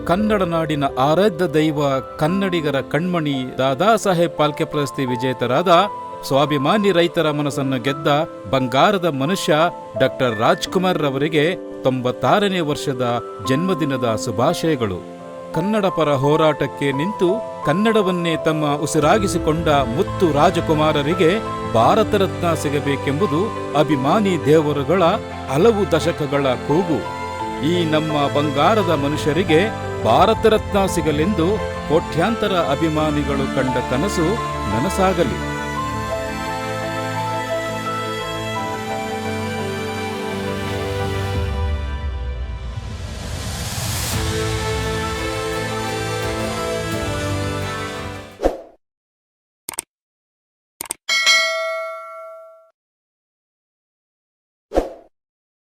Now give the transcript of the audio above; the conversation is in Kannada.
ಕನ್ನಡ ನಾಡಿನ ಆರಾಧ್ಯ ದೈವ ಕನ್ನಡಿಗರ ಕಣ್ಮಣಿ ದಾದಾ ಸಾಹೇಬ್ ಫಾಲ್ಕೆ ಪ್ರಶಸ್ತಿ ವಿಜೇತರಾದ ಸ್ವಾಭಿಮಾನಿ ರೈತರ ಮನಸ್ಸನ್ನು ಗೆದ್ದ ಬಂಗಾರದ ಮನುಷ್ಯ ಡಾಕ್ಟರ್ ರಾಜ್ಕುಮಾರ್ ರವರಿಗೆ 96ನೇ ವರ್ಷದ ಜನ್ಮದಿನದ ಶುಭಾಶಯಗಳು. ಕನ್ನಡ ಪರ ಹೋರಾಟಕ್ಕೆ ನಿಂತು ಕನ್ನಡವನ್ನೇ ತಮ್ಮ ಉಸಿರಾಗಿಸಿಕೊಂಡ ಮುತ್ತು ರಾಜಕುಮಾರರಿಗೆ ಭಾರತ ರತ್ನ ಸಿಗಬೇಕೆಂಬುದು ಅಭಿಮಾನಿ ದೇವರುಗಳ ಹಲವು ದಶಕಗಳ ಕೂಗು. ಈ ನಮ್ಮ ಬಂಗಾರದ ಮನುಷ್ಯರಿಗೆ ಭಾರತ ರತ್ನ ಸಿಗಲೆಂದು ಕೋಟ್ಯಾಂತರ ಅಭಿಮಾನಿಗಳು ಕಂಡ ಕನಸು ನನಸಾಗಲಿ.